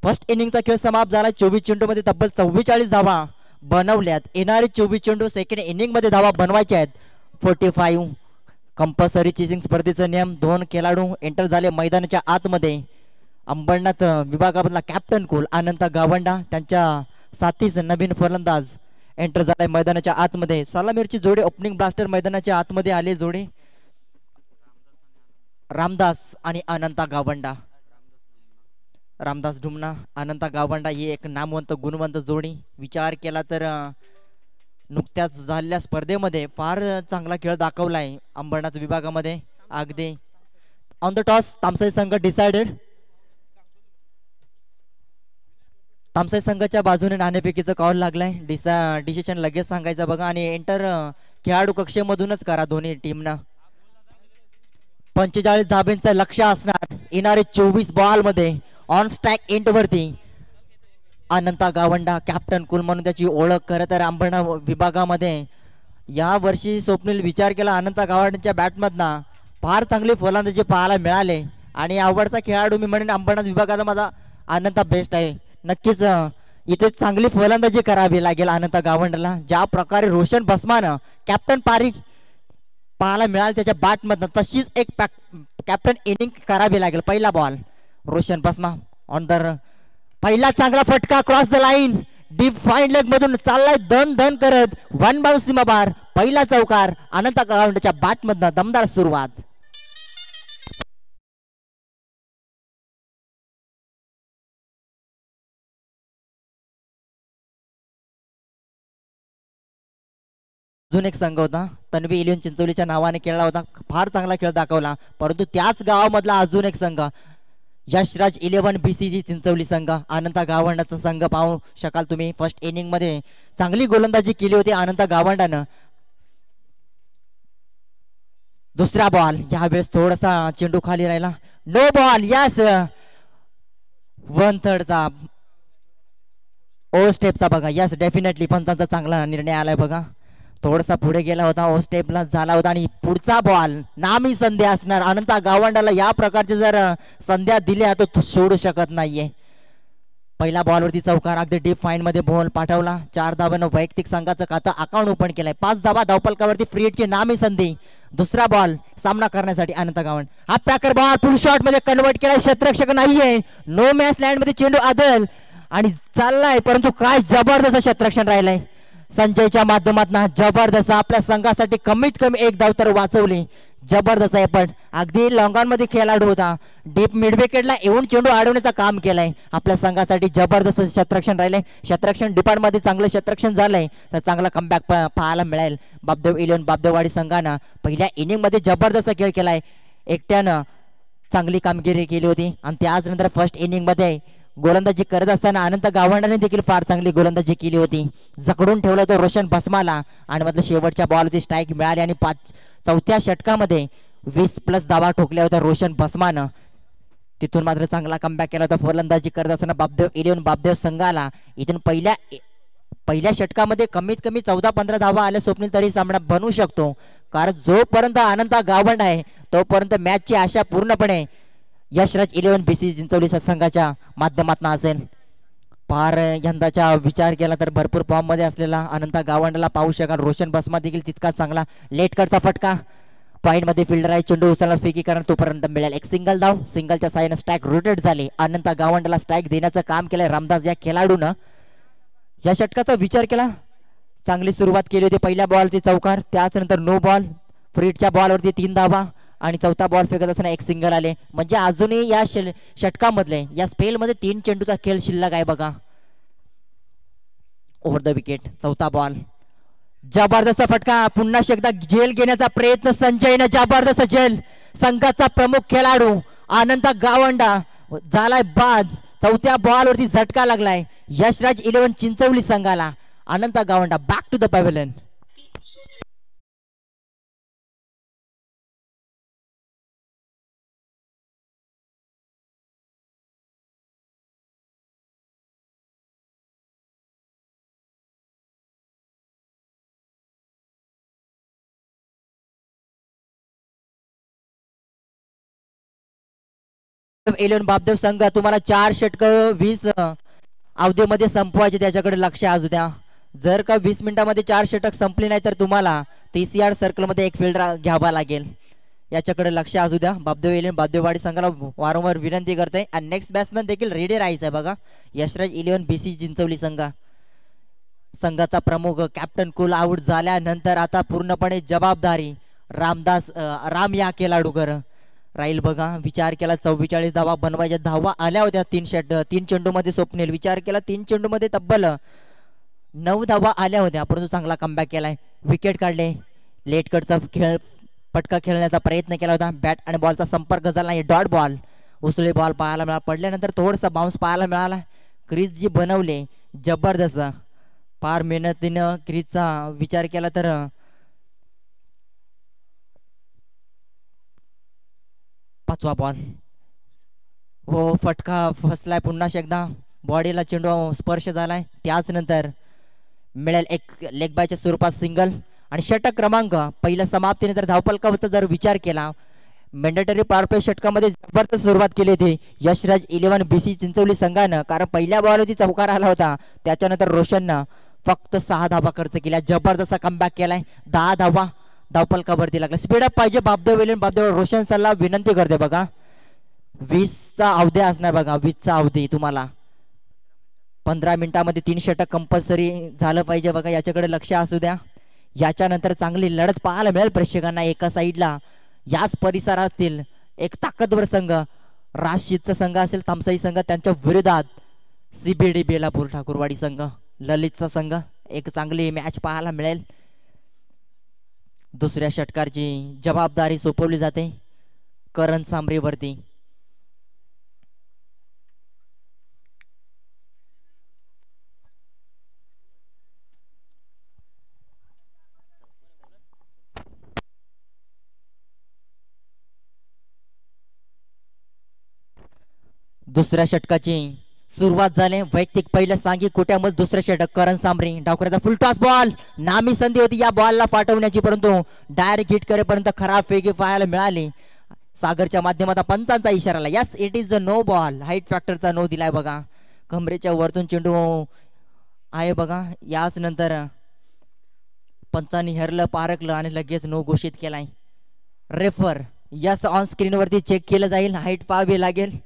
फर्स्ट इनिंगचा खेळ समाप्त झाला. 24 चेंडूमध्ये तब्बल 44 धावा बनवल्यात. येणारे 24 चेंडू सेकंड इनिंगमध्ये धावा बनवायचे आहेत. 45 कंपल्सरी चेसिंग स्पर्धेचा नियम. 2 खेळाडू एंटर झाले मैदानाच्या आतमध्ये. अंबरनाथ विभागामधला कॅप्टन कुल अनंत गावंडा त्यांच्या साथीच नवीन फलंदाज एंटर झालाय मैदानाच्या आतमध्ये. सलामीरची जोडी ओपनिंग ब्लास्टर मैदानाच्या आतमध्ये आले. जोडी रामदास आणि अनंता गावंडा. रामदास ढुमना अनंता गावंडा ही एक नामवंत गुणवंत जोडी. विचार केला तर नुकत्याच झालेल्या स्पर्धेमध्ये फार चांगला खेळ दाखवलाय अंबरनाथ विभागामध्ये. अगदी ऑन द टॉस तामसाई संघ डिसाइडेड. तामसाई संघाच्या बाजूने नाणेफेकीचा कॉल लागलाय. डिसिजन लगेच सांगायचा बघा आणि एंटर खेळाडू कक्षेमधूनच करा दोन्ही टीमना. 45 धाब्यांचं लक्ष असणार. येणारे 24 बॉल मध्ये ऑन स्ट्राइक एंड वरती अनंता गावंडा कॅप्टन कुल म्हणून त्याची ओळख. खरं तर अंबरनाथ विभागामध्ये या वर्षी स्वप्नील विचार केला अनंता गावंडाच्या बॅटमधनं फार चांगली फलंदाजी पाहायला मिळाले आणि आवडता खेळाडू मी म्हणेन अंबरनाथ विभागाचा माझा अनंता बेस्ट आहे. नक्कीच इथे चांगली फलंदाजी करावी लागेल अनंता गावंडाला. ज्या प्रकारे रोशन बसमानं कॅप्टन पारी पाहायला मिळाल त्याच्या बॅटमधनं तशीच एक कॅप्टन इनिंग करावी लागेल. पहिला बॉल रोशन बसमा ऑन द पहिला चांगला फटका cross the line deep fine leg मधून चाललाय धन धन करत 1 बाउंस सीमा बार. पहिला चौकार अनंता गावंडाच्या बॅटमधनं दमदार सुरुवात. अजून एक संघ होता तन्वी इलियन चिंचोलीच्या नावाने खेळला होता. फार चांगला खेळ दाखवला. परंतु त्याच गावामधला अजून एक संघ यशराज 11 BCG चिंचवली संघ अनंता गावंडाचा संघ पाहू शकाल तुम्ही. फर्स्ट इनिंग मध्ये चांगली गोलंदाजी केली होती अनंता गावंडानं. दुसरा बॉल यावेळेस थोडासा चेंडू खाली राहिला. No ball. यस 1/3चा ओ स्टेपचा बघा. यस डेफिनेटली पंचांचा चांगला निर्णय आलाय बघा. थोडासा पुढे गेला होता, ओ स्टेपला झाला होता आणि पुढचा बॉल नामी संधी असणार. अनंता गावंडाला या प्रकारचे जर संध्या दिल्या तर तो सोडू शकत नाहीये. पहिल्या बॉलवरती चौकार, अगदी डीप फाईन मध्ये बॉल पाठवला. 4 धावांना वैयक्तिक संघाचं खातं अकाउंट ओपन केलंय. 5 धावा धावपलकावरती फ्री हिटची नामी संधी. दुसरा बॉल सामना करण्यासाठी अनंता गावंड. हा पॅकर बॉल फुल शॉट मध्ये कन्वर्ट केलाय. क्षेत्ररक्षक नाहीये. नो मॅच लँड मध्ये चेंडू आदल आणि चाललाय, परंतु काय जबरदस्त क्षेत्ररक्षण राहिलंय संजयच्या माध्यमातून. जबरदस्त आपल्या संघासाठी कमीत कमी एक धाव तर वाचवली. जबरदस्त आहे, पण अगदी लॉंगॉनमध्ये खेळाडू होता. डीप मिड विकेटला येऊन चेंडू अडवण्याचं काम केलंय आपल्या संघासाठी. जबरदस्त क्षेत्ररक्षण राहिलंय. क्षेत्ररक्षण डिपार्टमध्ये चांगलं क्षेत्ररक्षण झालंय तर चांगला कमबॅक पाहायला मिळेल. बापदेव इलेव्हन बापदेववाडी संघानं पहिल्या इनिंग मध्ये जबरदस्त खेळ केलाय. एकट्यानं चांगली कामगिरी केली होती आणि त्याच नंतर फर्स्ट इनिंग मध्ये गोलंदाजी करत असताना अनंत गावंडाने देखील फार चांगली गोलंदाजी केली होती. जकडून ठेवला तो रोशन भस्माला आणि मधलं शेवटच्या बॉलवरती स्ट्राईक मिळाली आणि चौथ्या षटकामध्ये 20+ धावा ठोकल्या होत्या रोशन भस्मानं. तिथून मात्र चांगला कमबॅक केला होता फलंदाजी करत असताना बापदेव इलेव्हन बापदेव संघाला. इथून पहिल्या षटकामध्ये कमीत कमी 14-15 धावा आल्या स्वप्नील तरी सामना बनवू शकतो, कारण जोपर्यंत अनंता गावंड आहे तोपर्यंत मॅचची आशा पूर्णपणे यशराज इलेव्हन BC चिंचवली संघाच्या माध्यमातून असेल. फार यंदाचा विचार केला तर भरपूर फॉर्म मध्ये असलेला अनंता गावंडला पाहू शकाल. रोशन भस्मा देखील तितकाच चांगला. लेट कटचा फटका, पॉइंट मध्ये फिल्डर आहे, चेंडू उचलणार फेकी कारण तोपर्यंत मिळेल एक सिंगल धाव. सिंगलच्या साहाय्याने स्ट्राईक रोटेट झाले. अनंता गावंडला स्ट्राईक देण्याचं काम केलंय रामदास या खेळाडूनं. या षटकाचा विचार केला, चांगली सुरुवात केली होती. पहिल्या बॉलची चौकार, त्याच नंतर नो बॉल, फ्रीटच्या बॉलवरती 3 धावा आणि चौथा बॉल फेकत असताना एक सिंगल आले. म्हणजे अजूनही या षटकामधले या स्पेल मध्ये 3 चेंडूचा खेळ शिल्लक आहे बघा. ओव्हर द विकेट चौथा बॉल, जबरदस्त फटका. पुन्हा एकदा झेल घेण्याचा प्रयत्न संजयने, जबरदस्त झेल. संघाचा प्रमुख खेळाडू अनंता गावंडा झालाय बाद. चौथ्या बॉलवरती झटका लागलाय यशराज इलेव्हन चिंचवली संघाला. Ananta Gavanda back to the pavilion. Eleven Bapdev संघ तुम्हाला 4 षटक 20 अवधीमध्ये संपवायचे, त्याच्याकडे लक्ष असू द्या. जर का 20 मिनिटांमध्ये 4 षटक संपली नाही तर तुम्हाला TCR सर्कल मध्ये एक फील्ड घ्यावा लागेल. याच्याकडे लक्ष असू द्या. बापदेव इलेव्हन बापदेववाडी संघाला वारंवार विनंती करते. आणि नेक्स्ट बॅट्समॅन देखील रेडी राहायचं आहे बघा. यशराज इलेव्हन BC चिंचवली संघाचा प्रमुख कॅप्टन कुल आउट झाल्यानंतर आता पूर्णपणे जबाबदारी राम या खेळाडूकर राहील बघा. विचार केला 44 धावा बनवायच्या. धावा आल्या होत्या 3 चेंडू मध्ये. स्वप्नील विचार केला 3 चेंडू मध्ये तब्बल 9 धावा आल्या होत्या, परंतु चांगला कमबॅक केलाय. विकेट काढले. लेट कटचा खेळ पटका खेळण्याचा प्रयत्न केला होता. बॅट आणि बॉलचा संपर्क झाला नाही. डॉट बॉल, उसळी बॉल पाहायला मिळाला. पडल्यानंतर थोडासा बाउन्स पाहायला मिळाला. क्रीज जी बनवले जबरदस्त, फार मेहनतीनं क्रीजचा विचार केला तर पाचवा बॉल. हो फटका फसलाय पुन्हा एकदा. बॉडीला चेंडू स्पर्श झालाय. त्याच नंतर मिळेल एक लेग बायच्या स्वरूपात सिंगल. आणि षटक क्रमांक पहिल्या समाप्तीनंतर धावपलकावरचा जर विचार केला, मॅन्डेटरी पॉवर प्ले षटकामध्ये जबरदस्त सुरुवात केली होती यशराज इलेव्हन BC चिंचवली संघानं, कारण पहिल्या बॉलवरती चौकार आला होता. त्याच्यानंतर रोशननं फक्त 6 धावा खर्च केल्या. जबरदस्त कमबॅक केलाय. 10 धावा धावपलकावरती लागला. स्पीडअप पाहिजे बापदेव इलेव्हन बापदेव. रोशन सल्ला विनंती करते बघा. 20चा अवधी असणार बघा. 20चा अवधी तुम्हाला 15 मिनिटांमध्ये 3 षटक कंपल्सरी झालं पाहिजे बघा. याच्याकडे लक्ष असू द्या. याच्यानंतर चांगली लढत पाहायला मिळेल प्रेक्षकांना. एका साईडला याच परिसरातील एक ताकदवर संघ राजशीतचा संघ असेल, तामसाई संघ, त्यांच्या विरोधात CBD बेलापूर ठाकूरवाडी संघ, ललितचा संघ. एक चांगली मॅच पाहायला मिळेल. दुसऱ्या षटकाची जबाबदारी सोपवली जाते करण सांबरीवरती. दुसऱ्या षटकाची सुरुवात झाली. वैयक्तिक पहिलं सांगी कोट्यामध्ये दुसरं षटक करण सांबरे. डावकऱ्याचा फुल टॉस बॉल. नामी संधी होती या बॉलला पाठवण्याची, परंतु डायरेक्ट हिट करेपर्यंत खराब फेकी पाहायला मिळाली. सागरच्या माध्यमात पंचांचा इशारा. Yes, it is the no ball. Height फॅक्टरचा नो दिलाय बघा. कमरेच्या वरतून चेंडू आहे बघा. याच नंतर पंचांनी हरलं पारखलं आणि लगेच नो घोषित केलाय. रेफर यस ऑन स्क्रीन वरती चेक केलं जाईल. हाईट पाहावी लागेल.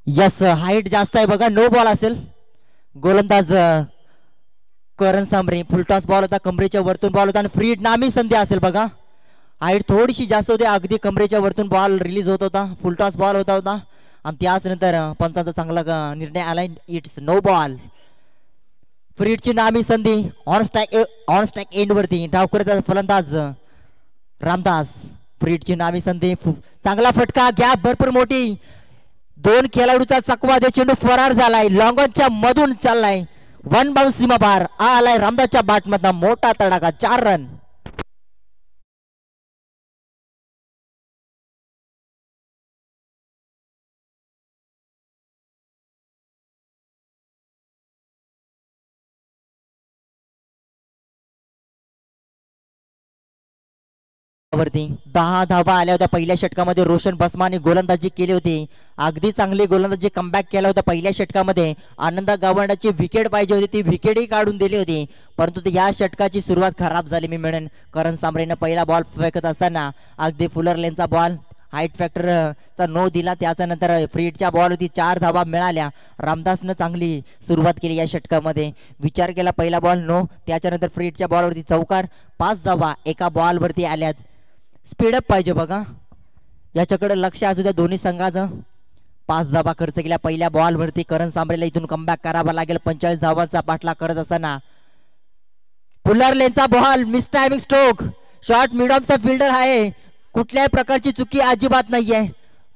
यस, हाईट जास्त आहे बघा. नो बॉल असेल. गोलंदाज करण सांबरे. फुलटॉस बॉल होता. कमरेच्या वरतून बॉल होता आणि फ्री हिट नामी संधी असेल बघा. हाईट थोडीशी जास्त होती. अगदी कमरेच्या वरतून बॉल रिलीज होत होता. फुलटॉस बॉल होता आणि त्याच नंतर पंचांचा चांगला निर्णय आलाय. It's no ball. फ्री हिटची नामी संधी ऑन स्ट्राइक एंड वरती. डावकऱ्याचा फलंदाज रामदास. फ्री हिटची नामी संधी. चांगला फटका. गॅप भरपूर मोठी. दोन खेळाडूचा चकवा दे चेंडू फरार झालाय. लॉंगॉनच्या मधून चाललाय. वन बाउन्स सीमा पार आलाय. रामदासच्या बॅटमधला मोठा तडाखा. 4 रन. वरती 10 धावा आल्या होत्या पहिल्या षटकामध्ये. रोशन बसमाने गोलंदाजी केली होती. अगदी चांगली गोलंदाजी कमबॅक केला होता पहिल्या षटकामध्ये. आनंद गावंडाची विकेट पाहिजे होती, ती विकेटही काढून दिली होती, परंतु या षटकाची सुरुवात खराब झाली मी म्हणेन. करण सांबरेनं पहिला बॉल फेकत असताना अगदी फुलर लेनचा बॉल हाईट फॅक्टरचा नो दिला. त्याच्यानंतर फ्रीडच्या बॉलवरती 4 धावा मिळाल्या. रामदासनं चांगली सुरुवात केली या षटकामध्ये. विचार केला पहिला बॉल नो, त्याच्यानंतर फ्रीडच्या बॉलवरती चौकार. 5 धावा एका बॉलवरती आल्यात. स्पीडअप पाहिजे बघा, याच्याकडे लक्ष असू द्या दोन्ही संघाचं. 5 धावा खर्च केल्या पहिल्या बॉलवरती. करण सांबरेला इथून कमबॅक करावा लागेल. 45 धावांचा पाठलाग करत असताना फुलर लेनचा ball. Miss timing stroke. Short मिडऑफचा फिल्डर आहे, कुठल्याही प्रकारची चुकी अजिबात नाहीये.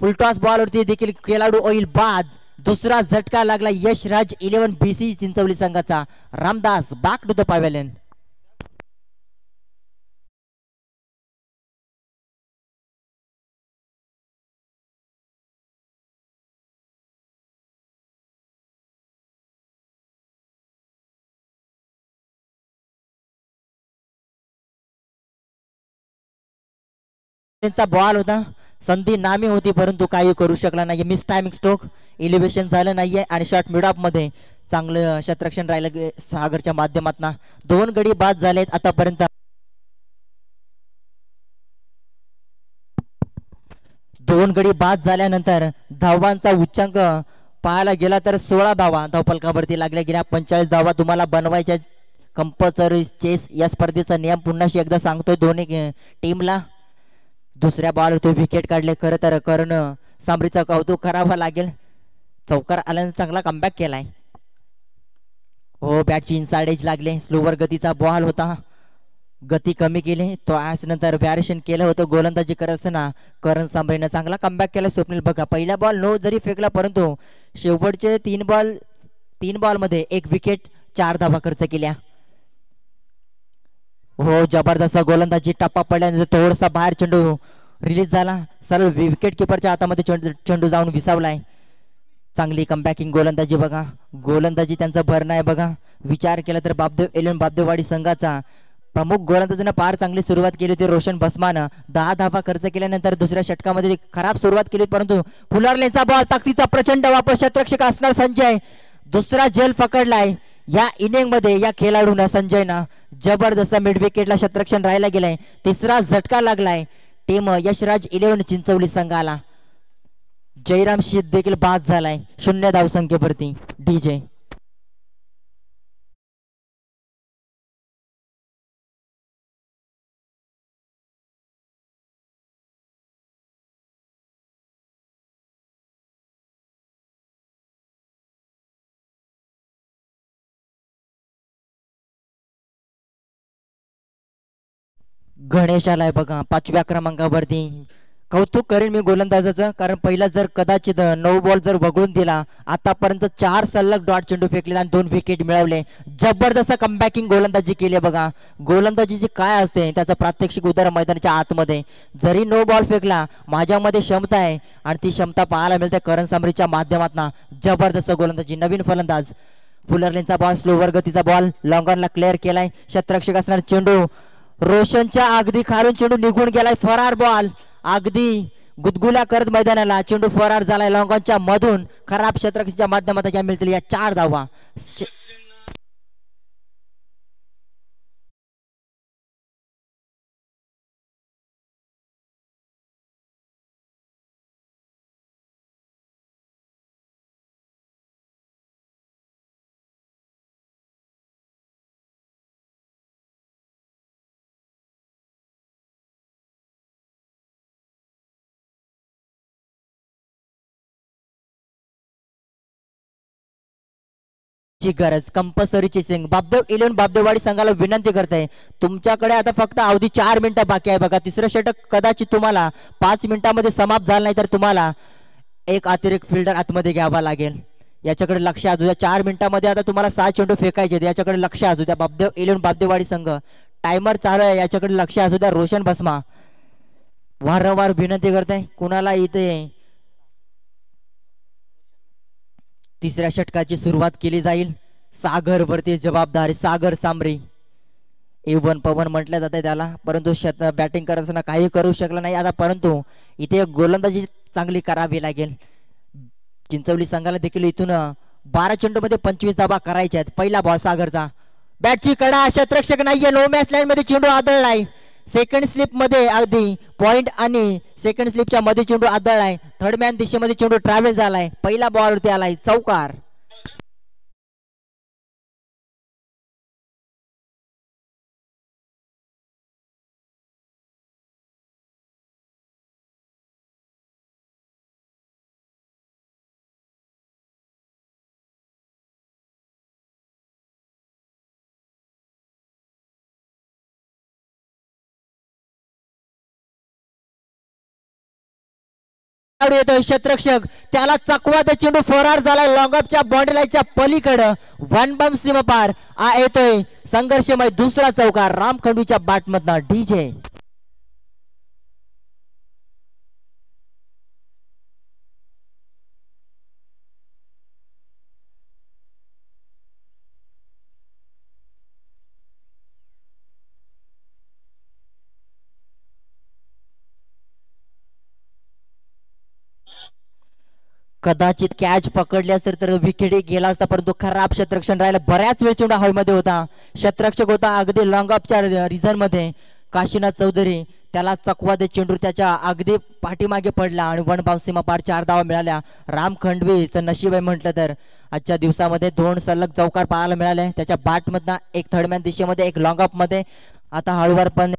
फुलटॉस बॉलवरती देखील खेळाडू होईल बाद. दुसरा झटका लागला यशराज 11 BC चिंचवली संघाचा. Ramdas back to the pavilion. Ball होता, संधी नामी होती, परंतु काही करू शकला नाही. Miss timing stroke. इलिव्हेशन झालं नाहीये आणि शॉर्ट मिड ऑफ मध्ये चांगलं क्षेत्ररक्षण राहिलं सागरच्या माध्यमातून. 2 गडी बाद झालेत आतापर्यंत. 2 गडी बाद झाल्यानंतर धावांचा उच्चांक पाहायला गेला तर 16 धावा धावफलकावरती लागल्या गेल्या. 45 धावा तुम्हाला बनवायच्या. कंपल्सरी चेस या स्पर्धेचा नियम पुन्हा एकदा सांगतोय दोन्ही टीमला. दुसऱ्या बॉल तो विकेट काढले. खरं तर करण सांबरीचा कौतुक करावं लागेल. चौकार आल्याने चांगला कमबॅक केलाय. हो, बॅटची इनसाइड एज लागले. स्लोवर गतीचा बॉल होता, गती कमी केली. तो नंतर व्हॅरिएशन केलं होतं गोलंदाजी करत असताना. करण सांबरेनं चांगला कमबॅक केला. स्वप्नील बघा, पहिला बॉल नो जरी फेकला, परंतु शेवटचे 3 बॉल मध्ये 1 विकेट, 4 धावा खर्च केल्या. हो, जबरदस्त गोलंदाजी. टप्पा पडल्यानंतर थोडासा बाहेर चेंडू रिलीज झाला. सरळ विकेट किपरच्या हातामध्ये चेंडू जाऊन विसावलाय. चांगली कमबॅकिंग गोलंदाजी बघा. गोलंदाजी त्यांचा भरणा आहे बघा. विचार केला तर बापदेव 11 बापदेववाडी संघाचा प्रमुख गोलंदाजांना फार चांगली सुरुवात केली होती रोशन भस्मानं 10 धावा खर्च केल्यानंतर दुसऱ्या षटकामध्ये खराब सुरुवात केली, परंतु फुलरलेचा बॉल ताकदीचा प्रचंड वापर क्षेत्ररक्षक असणार संजय दुसरा झेल पकडलाय या इनिंग मध्ये या खेळाडूनं संजयनं जबरदस्त मिड विकेटला क्षेत्ररक्षण राहायला गेलाय, तिसरा झटका लागलाय टीम यशराज 11 चिंचवली संघाला. जयराम शीत देखील बाद झालाय 0 धावसंख्येवरती. डीजे गणेश आलाय बघा 5व्या क्रमांकावरती. कौतुक करेन मी गोलंदाजाचं, कारण पहिला जर कदाचित 9 बॉल जर वगळून दिला, आतापर्यंत 4 सलग डॉट चेंडू फेकले आणि 2 विकेट मिळवले. जबरदस्त कमबॅकिंग गोलंदाजी केली बघा. गोलंदाजीची काय असते त्याचं प्रात्यक्षिक उदाहरण मैदानाच्या आतमध्ये. जरी 9 बॉल फेकला, माझ्यामध्ये क्षमता आहे आणि ती क्षमता पाहायला मिळते करण सामरीच्या माध्यमातून. जबरदस्त गोलंदाजी. नवीन फलंदाज फुलरलेनचा बॉल स्लोवर गतीचा बॉल लॉंगॉनला क्लिअर केलाय. क्षेत्ररक्षक असणार चेंडू रोशनच्या अगदी खालून चेंडू निघून गेलाय. फरार बॉल अगदी गुदगुल्या करत मैदानाला चेंडू फरार झालाय लॉंगॉनच्या मधून. खराब क्षेत्ररक्षकाच्या माध्यमातून या मिळतील या 4 धावा. गरज कंपल्सरी चेसिंग. बापदेव 11 बापदेववाडी संघाला विनंती करते, तुमच्याकडे आता फक्त अवधी 4 मिनिटं बाकी आहे बघा. तिसरं षटक कदाचित तुम्हाला 5 मिनिटांमध्ये समाप्त झालं नाही तर तुम्हाला एक अतिरिक्त फिल्डर आतमध्ये घ्यावा लागेल. याच्याकडे लक्ष असू द्या. 4 मिनिटांमध्ये आता तुम्हाला 6 चेंडू फेकायचे, याच्याकडे लक्ष असू द्या. बापदेव 11 बापदेववाडी संघ टायमर चालू आहे, याच्याकडे लक्ष असू द्या. रोशन भस्मा वारंवार विनंती करते कुणाला इथे तिसऱ्या षटकाची सुरुवात केली जाईल. सागर वरती जबाबदारी सागर सांबरी. A1 पवन म्हटलं जाते त्याला, परंतु बॅटिंग करताना काही करू शकला नाही आता, परंतु इथे गोलंदाजी चांगली करावी लागेल. चिंचवली संघाला देखील इथून 12 चेंडूमध्ये 25 धावा करायच्या आहेत. पहिला बॉल सागरचा, बॅटची कडा, क्षेत्ररक्षक नाहीये, नो मॅच लाईन मध्ये चेंडू आदळलाय. सेकंड स्लिप मध्ये अगदी पॉइंट आणि सेकंड स्लिपच्या मध्ये चेंडू आदळलाय. थर्ड मॅन दिशेमध्ये चेंडू ट्रॅव्हल झालाय. पहिला बॉल वरती आलाय चौकार. येतोय क्षेत्ररक्षक, त्याला चकवा चेंडू फरार झाला लॉंगअपच्या बाउंड्री लाईनच्या पलीकडे. 1 बम सीमा पार येतोय संघर्षमय दुसरा चौकार राम खंडवीच्या बॅट मधनं. डीजे कदाचित कॅच पकडली असेल तर विकेट गेला असता, परंतु खराब क्षेत्ररक्षण राहिलं. बऱ्याच वेळ चेंडू हवेमध्ये होता. क्षेत्ररक्षक होता अगदी लॉंगअपच्या रिझन मध्ये काशीनाथ चौधरी, त्याला चकवा दे चेंडू त्याच्या अगदी पाठीमागे पडला आणि 1 बाउन्स सीमा पार 4 धावा मिळाल्या. राम खंडवीचं नशीब आहे म्हटलं तर आजच्या दिवसामध्ये 2 सलग चौकार पाहायला मिळाले त्याच्या बॅट मधनं. एक थर्ड मॅन दिशेमध्ये, एक लॉंगअप मध्ये. आता हळूवारपणे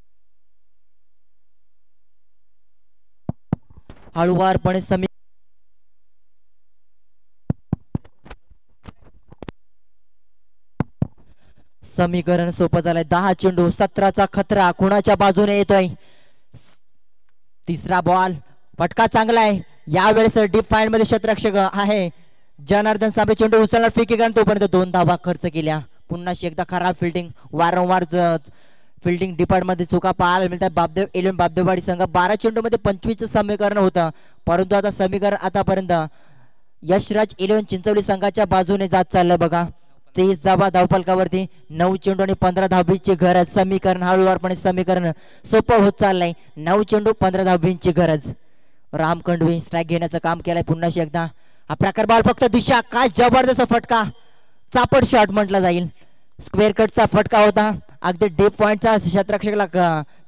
समीकरण सोपं झालंय. 10 चेंडू 17चा खतरा कुणाच्या बाजूने येतोय. तिसरा बॉल फटका चांगला आहे यावेळेस. डीप फाईंड मध्ये क्षेत्ररक्षक आहे जनार्दन सांबरे, चेंडू उचलणार फेकी कारण तोपर्यंत 2 धावा खर्च केल्या. पुन्हा एकदा खराब फिल्डिंग, वारंवार फिल्डिंग डिपार्टमेंटमध्ये चुका पाहायला मिळतात. बापदेव 11 बापदेववाडी संघ 12 चेंडू मध्ये 25चं समीकरण होतं, परंतु आता समीकरण आतापर्यंत यशराज 11 चिंचवली संघाच्या बाजूने जात चाललंय बघा. 30 धावा धावफलकावरती, 9 चेंडू आणि 15 धाबींची गरज. समीकरण हळूवारपणे समीकरण सोपं होत चाललंय. 9 चेंडू 15 धाबींची गरज. राम खंडवी स्ट्राईक घेण्याचं काम केलंय पुन्हा एकदा. हा प्रकार बॉल फक्त दिशा, काय जबरदस्त फटका, चापट शॉट म्हटला जाईल. स्क्वेअर कटचा फटका होता, अगदी डीप पॉइंटचा. क्षेत्ररक्षकाला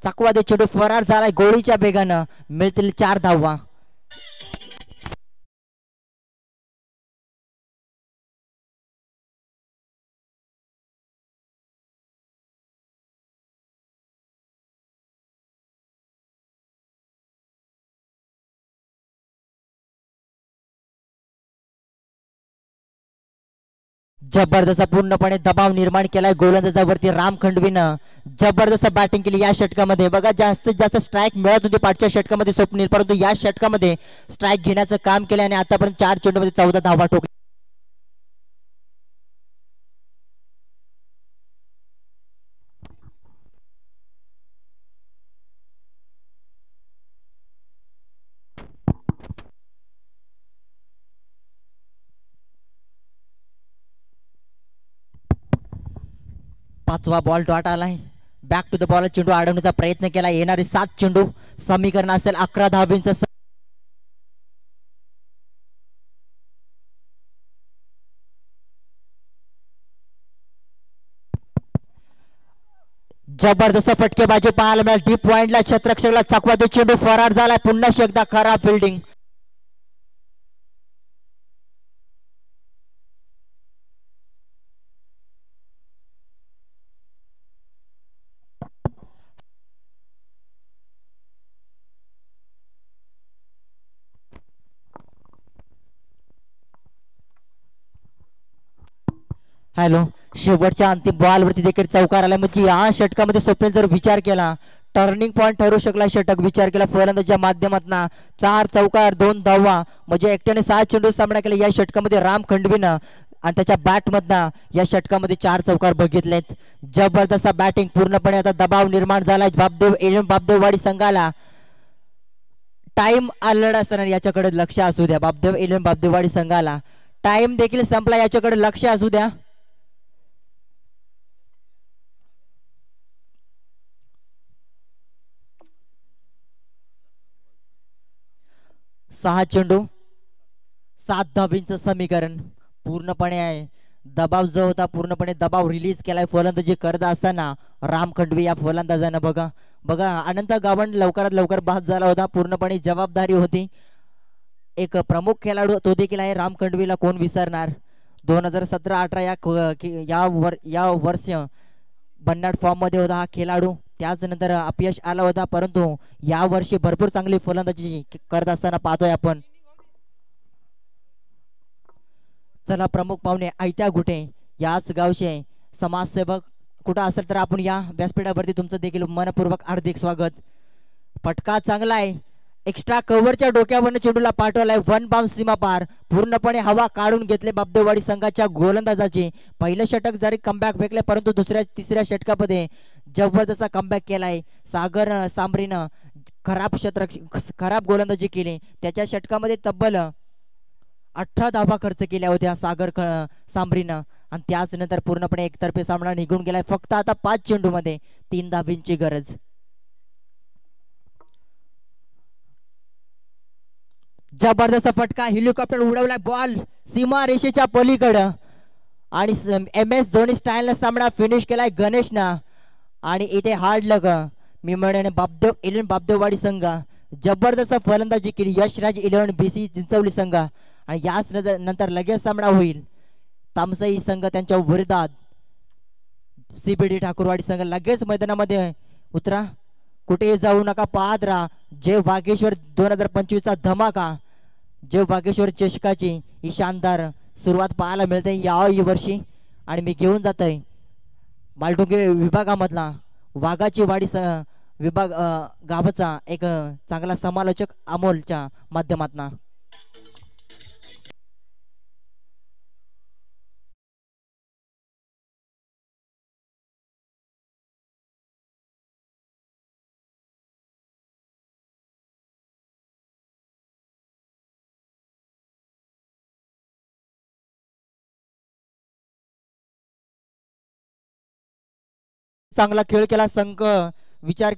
चाकवा दे चेंडू फरार झालाय गोळीच्या वेगानं. मिळतील 4 धावा. जबरदस्त पूर्णपणे दबाव निर्माण केलाय गोलंदाजावरती राम खंडवीनं. जबरदस्त बॅटिंग केली या षटकामध्ये. बघा जास्तीत जास्त स्ट्राईक मिळत होती पाठच्या षटकामध्ये स्वप्नील, परंतु या षटकामध्ये स्ट्राईक घेण्याचं काम केलं आणि आतापर्यंत 4 चेंडूमध्ये 14 धावा ठोकल्या. पाचवा बॉल डॉट आलाय. बॅक टू द बॉल चेंडू अडवण्याचा प्रयत्न केला. येणारे 7 चेंडू समीकरण असेल 11 धाबींचं. जबरदस्त फटकेबाजी पाहायला मिळाली. डीप पॉइंटला क्षेत्ररक्षकाला चकवा देत चेंडू फरार झालाय. पुन्हा एकदा खराब फिल्डिंग. हॅलो, शेवटच्या अंतिम बॉलवरती देखील चौकार आला. म्हणजे या षटकामध्ये स्वप्नील जर विचार केला, टर्निंग पॉइंट ठरू शकला षटक. विचार केला फलंदाजीच्या माध्यमातून 4 चौकार 2 धावा, म्हणजे एकट्याने 6 चेंडू सामना केला या षटकामध्ये राम खंडवीनं. आणि त्याच्या बॅटमधनं या षटकामध्ये 4 चौकार बघितलेत. जबरदस्त बॅटिंग. पूर्णपणे आता दबाव निर्माण झाला बापदेववाडी संघाला. टाइम आलेला असताना याच्याकडे लक्ष असू द्या. बापदेववाडी संघाला टाइम देखील संपला, याच्याकडे लक्ष असू द्या. सहा चेंडू 7 धाबींचं समीकरण. पूर्णपणे आहे दबाव जो होता, पूर्णपणे दबाव रिलीज केलाय फलंदाजी करत असताना राम खंडवी या फलंदाजानं. बघा अनंत गावंड लवकरात लवकर बाद झाला होता. पूर्णपणे जबाबदारी होती. एक प्रमुख खेळाडू तो देखील आहे. राम खंडवीला कोण विसरणार. 2017-18 या वर्ष भन्नाट फॉर्म मध्ये होता हा खेळाडू. त्याच नंतर अपयश आला होता, परंतु या वर्षी भरपूर चांगली फलंदाजी करत असताना पाहतोय आपण. चला प्रमुख पाहुणे ऐत्या घुटे याच गावचे समाजसेवक कुठं असेल तर आपण या व्यासपीठावरती तुमचं देखील मनपूर्वक हार्दिक स्वागत. फटका चांगला आहे. एक्स्ट्रा कव्हरच्या डोक्यावरनं चेंडूला पाठवलाय. 1 बाउन्स सीमा पार. पूर्णपणे हवा काढून घेतले बापदेववाडी संघाच्या गोलंदाजाची. पहिलं षटक जरी कमबॅक फेकले, परंतु दुसऱ्या तिसऱ्या षटकामध्ये जबरदस्त कमबॅक केलाय. सागर सांबरीनं खराब गोलंदाजी केली. त्याच्या षटकामध्ये तब्बल 18 धावा खर्च केल्या होत्या सागर सांबरीनं. आणि त्याच नंतर पूर्णपणे एकतर्फे सामना निघून गेलाय. फक्त आता 5 चेंडू मध्ये 3 धाबींची गरज. जबरदस्त फटका. हेलिकॉप्टर उडवलाय. बॉल सीमा रेषेच्या पलीकडं आणि MS धोनी स्टाईल सामना फिनिश केलाय गणेशनं. आणि इथे हार्ड लग मी म्हणेन बापदेववाडी संघ जबरदस्त फलंदाजी केली. यशराज 11 BC चिंचवली संघ. आणि याच नंतर लगेच सामना होईल तामसई संघ त्यांच्या विरोधात. CBD ठाकूरवाडी संघ लगेच मैदानामध्ये उतरा. कुठेही जाऊ नका, पाहत राहा. जय वाघेश्वर 2025 चा धमाका. जय वाघेश्वर चषकाची ही शानदार सुरुवात पाहायला मिळते या वर्षी. आणि मी घेऊन जातोय मालडोंगे विभागामधला वाघाची वाडी विभाग गावाचा एक चांगला समालोचक अमोलच्या माध्यमातून. चांगला खेळ केला संघ विचार